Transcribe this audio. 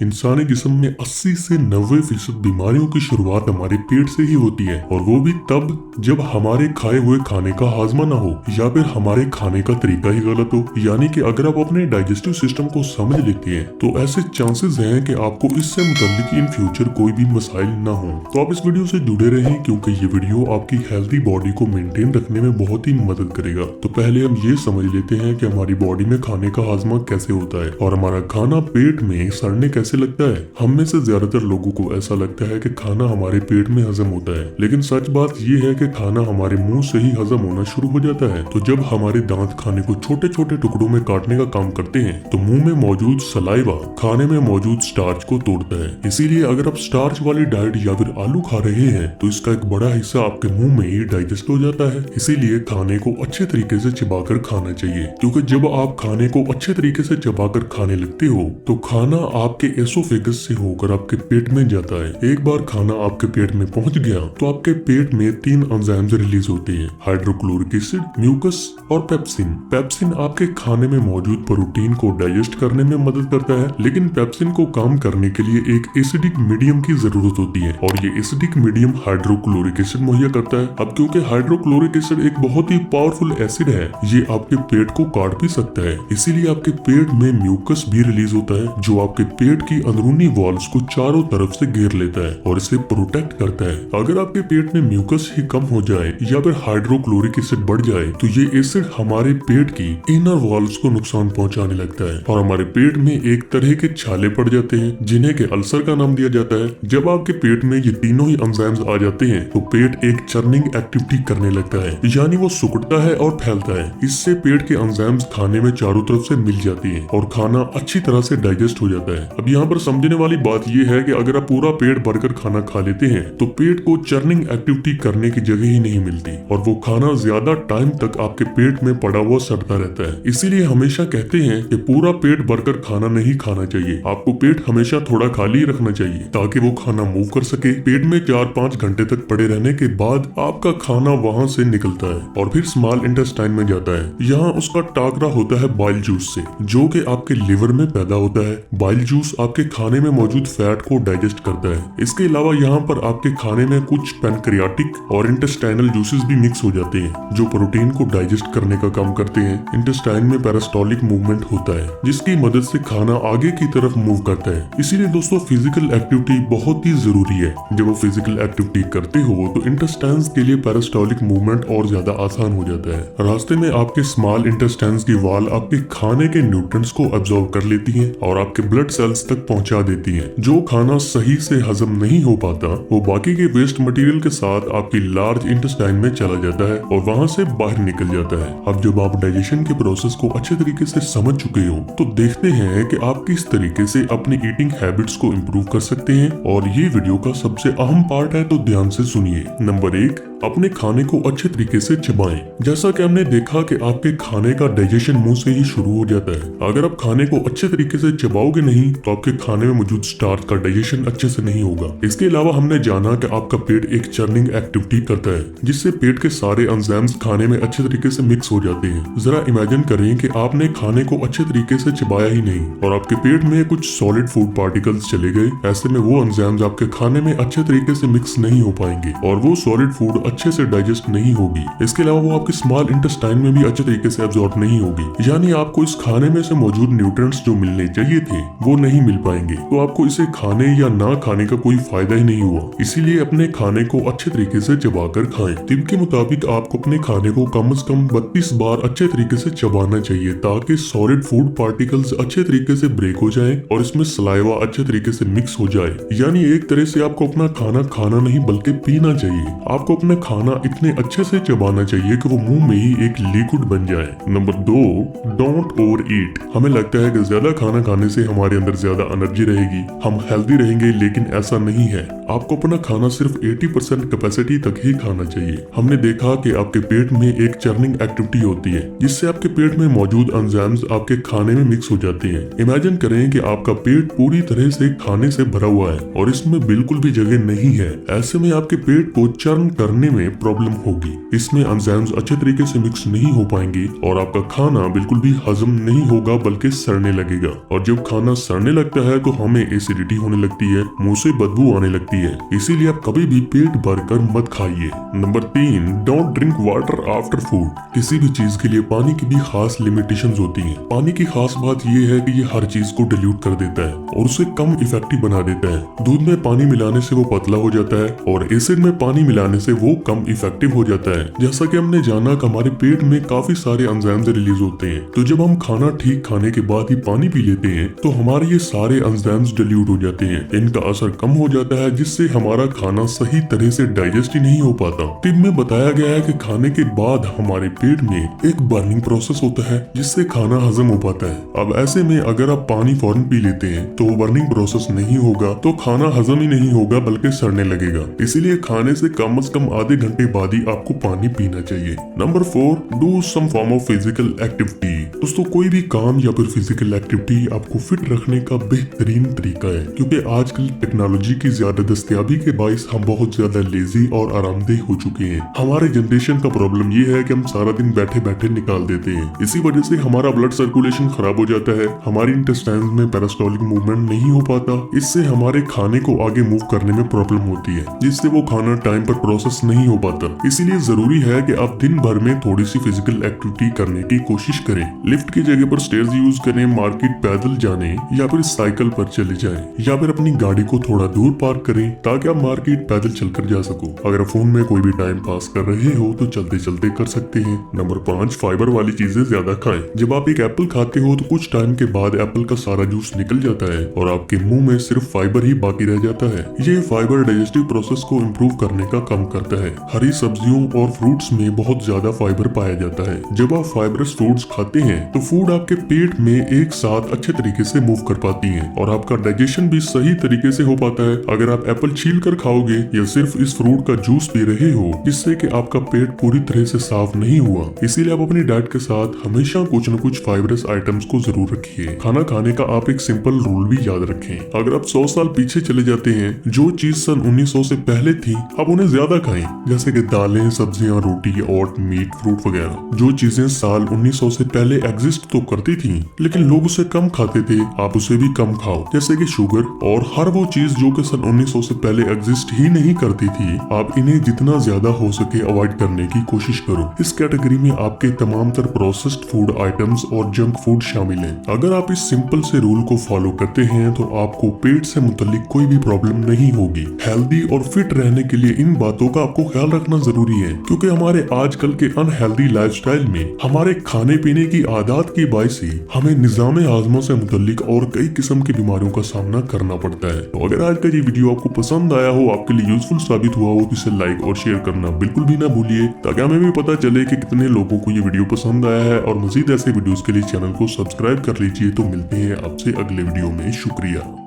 इंसानी जिस्म में 80 से 90% बीमारियों की शुरुआत हमारे पेट से ही होती है, और वो भी तब जब हमारे खाए हुए खाने का हाजमा ना हो या फिर हमारे खाने का तरीका ही गलत हो। यानी कि अगर आप अपने डाइजेस्टिव सिस्टम को समझ लेते हैं तो ऐसे चांसेस हैं कि आपको इससे मुताल्लिक इन फ्यूचर कोई भी मसाइल ना हो। तो आप इस वीडियो से जुड़े रहें क्योंकि ये वीडियो आपकी हेल्थी बॉडी को मेंटेन रखने में बहुत ही मदद करेगा। तो पहले हम ये समझ लेते हैं कि हमारी बॉडी में खाने का हाजमा कैसे होता है और हमारा खाना पेट में सड़ने कैसे लगता है। हम में से ज्यादातर लोगों को ऐसा लगता है कि खाना हमारे पेट में हजम होता है, लेकिन सच बात ये है कि खाना हमारे मुंह से ही हजम होना शुरू हो जाता है। तो जब हमारे दांत खाने को छोटे छोटे टुकड़ों में काटने का काम करते हैं तो मुंह में मौजूद सलाइवा खाने में मौजूद स्टार्च को तोड़ता है। इसीलिए अगर आप स्टार्च वाली डाइट या फिर आलू खा रहे हैं तो इसका एक बड़ा हिस्सा आपके मुंह में ही डाइजेस्ट हो जाता है। इसीलिए खाने को अच्छे तरीके से चबाकर खाना चाहिए, क्योंकि जब आप खाने को अच्छे तरीके से चबाकर खाने लगते हो तो खाना आपके एसोफेगस से होकर आपके पेट में जाता है। एक बार खाना आपके पेट में पहुंच गया तो आपके पेट में 3 एंजाइम्स रिलीज होते हैं, हाइड्रोक्लोरिक एसिड, म्यूकस और पेप्सिन। पेप्सिन आपके खाने में मौजूद प्रोटीन को डाइजेस्ट करने में मदद करता है, लेकिन पेप्सिन को काम करने के लिए एक एसिडिक मीडियम की जरूरत होती है और ये एसिडिक मीडियम हाइड्रोक्लोरिक एसिड मुहैया करता है। अब क्योंकि हाइड्रोक्लोरिक एसिड एक बहुत ही पावरफुल एसिड है, ये आपके पेट को काट भी सकता है। इसीलिए आपके पेट में म्यूकस भी रिलीज होता है जो आपके पेट की अंदरूनी वॉल्स को चारों तरफ से घेर लेता है और इसे प्रोटेक्ट करता है। अगर आपके पेट में म्यूकस ही कम हो जाए या फिर हाइड्रोक्लोरिक एसिड बढ़ जाए तो ये एसिड हमारे पेट की इनर वॉल्स को नुकसान पहुंचाने लगता है और हमारे पेट में एक तरह के छाले पड़ जाते हैं जिन्हें के अल्सर का नाम दिया जाता है। जब आपके पेट में ये तीनों ही एंजाइम्स आ जाते हैं तो पेट एक चर्निंग एक्टिविटी करने लगता है, यानी वो सुकड़ता है और फैलता है। इससे पेट के एंजाइम्स खाने में चारों तरफ से मिल जाती हैं और खाना अच्छी तरह से डाइजेस्ट हो जाता है। अब यहाँ पर समझने वाली बात यह है कि अगर आप पूरा पेट भरकर खाना खा लेते हैं तो पेट को चर्निंग एक्टिविटी करने की जगह ही नहीं मिलती और वो खाना ज्यादा टाइम तक आपके पेट में पड़ा हुआ सड़ता रहता है। इसीलिए हमेशा कहते हैं कि पूरा पेट भरकर खाना नहीं खाना चाहिए, आपको पेट हमेशा थोड़ा खाली रखना चाहिए ताकि वो खाना मूव कर सके। पेट में 4-5 घंटे तक पड़े रहने के बाद आपका खाना वहाँ से निकलता है और फिर स्मॉल इंटेस्टाइन में जाता है। यहाँ उसका टाकरा होता है बाइल जूस से, जो कि आपके लिवर में पैदा होता है। बाइल जूस आपके खाने में मौजूद फैट को डाइजेस्ट करता है। इसके अलावा यहाँ पर आपके खाने में कुछ पैनक्रियाटिक और इंटेस्टाइनल जूसेस भी मिक्स हो जाते हैं जो प्रोटीन को डाइजेस्ट करने का काम करते हैं। इंटेस्टाइन में पेरिस्टोलिक मूवमेंट होता है जिसकी मदद से खाना आगे की तरफ मूव करता है। इसीलिए दोस्तों फिजिकल एक्टिविटी बहुत ही जरूरी है। जब आप फिजिकल एक्टिविटी करते हो तो इंटेस्टाइन्स के लिए पेरिस्टोलिक मूवमेंट और ज्यादा आसान हो जाता है। रास्ते में आपके स्मॉल इंटेस्टाइन्स की वॉल आपके खाने के न्यूट्रिएंट्स को अब्सॉर्ब कर लेती है और आपके ब्लड सेल्स तक पहुंचा देती है। जो खाना सही से हजम नहीं हो पाता वो बाकी के वेस्ट मटेरियल के साथ आपकी लार्ज इंटेस्टाइन में चला जाता है और वहां से बाहर निकल जाता है। अब जब आप डाइजेशन के प्रोसेस को अच्छे तरीके से समझ चुके हो तो देखते हैं कि आप किस तरीके से अपनी ईटिंग हैबिट्स को इम्प्रूव कर सकते हैं, और ये वीडियो का सबसे अहम पार्ट है तो ध्यान से सुनिए। नंबर 1, अपने खाने को अच्छे तरीके से चबाएं। जैसा कि हमने देखा कि आपके खाने का डाइजेशन मुंह से ही शुरू हो जाता है। अगर आप खाने को अच्छे तरीके से चबाओगे नहीं तो आपके खाने में मौजूद स्टार्च का डाइजेशन अच्छे से नहीं होगा। इसके अलावा हमने जाना कि आपका पेट एक चर्निंग एक्टिविटी करता है जिससे पेट के सारे एंजाइम्स खाने में अच्छे तरीके से मिक्स हो जाते हैं। जरा इमेजिन करें कि आपने खाने को अच्छे तरीके से चबाया ही नहीं और आपके पेट में कुछ सॉलिड फूड पार्टिकल्स चले गए। ऐसे में वो एंजाइम्स आपके खाने में अच्छे तरीके से मिक्स नहीं हो पाएंगे और वो सॉलिड फूड अच्छे से डाइजेस्ट नहीं होगी। इसके अलावा वो आपके स्मॉल इंटेस्टाइन में भी अच्छे तरीके से एब्जॉर्ब नहीं होगी, यानी आपको इस खाने में से मौजूद न्यूट्रिएंट्स जो मिलने चाहिए थे वो नहीं मिल पाएंगे। तो आपको इसे खाने या ना खाने का कोई फायदा ही नहीं हुआ। इसीलिए अपने खाने को अच्छे तरीके से चबाकर खाएं। टिप के मुताबिक आपको अपने खाने को कम से कम 32 बार अच्छे तरीके से चबाना चाहिए ताकि सॉलिड फूड पार्टिकल्स अच्छे तरीके से ब्रेक हो जाए और इसमें सलाइवा अच्छे तरीके से मिक्स हो जाए। यानी एक तरह से आपको अपना खाना खाना नहीं बल्कि पीना चाहिए। आपको अपना खाना इतने अच्छे से चबाना चाहिए कि वो मुंह में ही एक लिक्विड बन जाए। नंबर 2, डोंट ओवर ईट। हमें लगता है कि ज्यादा खाना खाने से हमारे अंदर ज्यादा एनर्जी रहेगी, हम हेल्दी रहेंगे, लेकिन ऐसा नहीं है। आपको अपना खाना सिर्फ 80% कैपेसिटी तक ही खाना चाहिए। हमने देखा कि आपके पेट में एक चर्निंग एक्टिविटी होती है जिससे आपके पेट में मौजूद एंजाइम्स आपके खाने में मिक्स हो जाते हैं। इमेजिन करें कि आपका पेट पूरी तरह से खाने से भरा हुआ है और इसमें बिल्कुल भी जगह नहीं है। ऐसे में आपके पेट को चर्न करने में प्रॉब्लम होगी। इसमें एंजाइम्स अच्छे तरीके से मिक्स नहीं हो पाएंगे और आपका खाना बिल्कुल भी हजम नहीं होगा बल्कि सड़ने लगेगा। और जब खाना सड़ने लगता है तो हमें एसिडिटी होने लगती है, मुंह से बदबू आने लगती है। इसीलिए आप कभी भी पेट भरकर मत खाइए। Number 3, don't drink water after food. किसी भी चीज के लिए पानी की भी खास लिमिटेशंस होती हैं। पानी की खास बात यह है कि ये हर चीज को डिल्यूट कर देता है और उसे कम इफेक्टिव बना देता है। दूध में पानी मिलाने से वो पतला हो जाता है और एसिड में पानी मिलाने से वो कम इफेक्टिव हो जाता है। जैसा कि हमने जाना कि हमारे पेट में काफी सारे एंजाइम्स रिलीज होते हैं, तो जब हम खाना ठीक खाने के बाद ही पानी पी लेते हैं तो हमारे ये सारे एंजाइम्स डिल्यूट हो जाते हैं। इनका असर कम हो जाता है जिससे हमारा खाना सही तरह से डाइजेस्ट ही नहीं हो पाता। टिप में बताया गया है कि खाने के बाद हमारे पेट में एक बर्निंग प्रोसेस होता है जिससे खाना हजम हो पाता है। अब ऐसे में अगर आप पानी फौरन पी लेते हैं तो बर्निंग प्रोसेस नहीं होगा तो खाना हजम ही नहीं होगा बल्कि सड़ने लगेगा। इसीलिए खाने से कम आधे घंटे बाद ही आपको पानी पीना चाहिए। Number 4, do some form of physical activity. दोस्तों कोई भी काम या फिर फिजिकल एक्टिविटी आपको फिट रखने का बेहतरीन तरीका है, क्योंकि आजकल टेक्नोलॉजी की ज्यादा दस्तयाबी के बाइस हम बहुत ज्यादा लेजी और आरामदेह हो चुके हैं। हमारे जनरेशन का प्रॉब्लम ये है कि हम सारा दिन बैठे बैठे निकाल देते हैं। इसी वजह से हमारा ब्लड सर्कुलेशन खराब हो जाता है, हमारी इंटेस्टाइन्स में पेरिस्टोलिक मूवमेंट नहीं हो पाता। इससे हमारे खाने को आगे मूव करने में प्रॉब्लम होती है जिससे वो खाना टाइम पर प्रोसेस नहीं हो पाता। इसीलिए जरूरी है कि आप दिन भर में थोड़ी सी फिजिकल एक्टिविटी करने की कोशिश करें। लिफ्ट की जगह पर स्टेयर्स यूज करें, मार्केट पैदल जाने या फिर साइकिल पर चले जाएं, या फिर अपनी गाड़ी को थोड़ा दूर पार्क करें ताकि आप मार्केट पैदल चलकर जा सको। अगर फोन में कोई भी टाइम पास कर रहे हो तो चलते चलते कर सकते हैं। नंबर 5, फाइबर वाली चीजें ज्यादा खाएं। जब आप एक एप्पल खाते हो तो कुछ टाइम के बाद एप्पल का सारा जूस निकल जाता है और आपके मुंह में सिर्फ फाइबर ही बाकी रह जाता है। ये फाइबर डाइजेस्टिव प्रोसेस को इम्प्रूव करने का काम करता है। हरी सब्जियों और फ्रूट्स में बहुत ज्यादा फाइबर पाया जाता है। जब आप फाइबरस फ्रूट्स खाते हैं तो फूड आपके पेट में एक साथ अच्छे तरीके से मूव कर पाती है और आपका डाइजेशन भी सही तरीके से हो पाता है। अगर आप एप्पल छील कर खाओगे या सिर्फ इस फ्रूट का जूस पी रहे हो जिससे कि आपका पेट पूरी तरह से साफ नहीं हुआ। इसीलिए आप अपनी डाइट के साथ हमेशा कुछ न कुछ फाइबरस आइटम्स को जरूर रखिए। खाना खाने का आप एक सिंपल रूल भी याद रखें। अगर आप 100 साल पीछे चले जाते हैं, जो चीज सन 1900 से पहले थी आप उन्हें ज्यादा खाएं, जैसे कि दालें, सब्जियां, रोटी, ओट, मीट, फ्रूट वगैरह। जो चीजें साल 1900 से पहले एग्जिस्ट तो करती थी लेकिन लोग उसे कम खाते थे, आप उसे भी कम खाओ। जैसे कि शुगर और हर वो चीज जो कि सन 1900 से पहले एग्जिस्ट ही नहीं करती थी, आप इन्हें जितना ज्यादा हो सके अवॉइड करने की कोशिश करो। इस कैटेगरी में आपके तमाम तर प्रोसेस्ड फूड आइटम्स और जंक फूड शामिल हैं। अगर आप इस सिंपल से रूल को फॉलो करते हैं तो आपको पेट से मुतालिक कोई भी प्रॉब्लम नहीं होगी। हेल्दी और फिट रहने के लिए इन बातों का आपको ख्याल रखना जरूरी है, क्योंकि हमारे आजकल के अनहेल्दी लाइफस्टाइल में हमारे खाने पीने की आदत की बाइस ही हमें निजाम हाजमा से मुतालिक और कई किस्म की बीमारियों का सामना करना पड़ता है। तो अगर आज का ये वीडियो आपको पसंद आया हो, आपके लिए यूजफुल साबित हुआ हो तो इसे लाइक और शेयर करना बिल्कुल भी ना भूलिए, ताकि हमें भी पता चले कि कितने लोगों को ये वीडियो पसंद आया है। और मजीद ऐसे वीडियोस के लिए चैनल को सब्सक्राइब कर लीजिए। तो मिलते हैं आपसे अगले वीडियो में। शुक्रिया।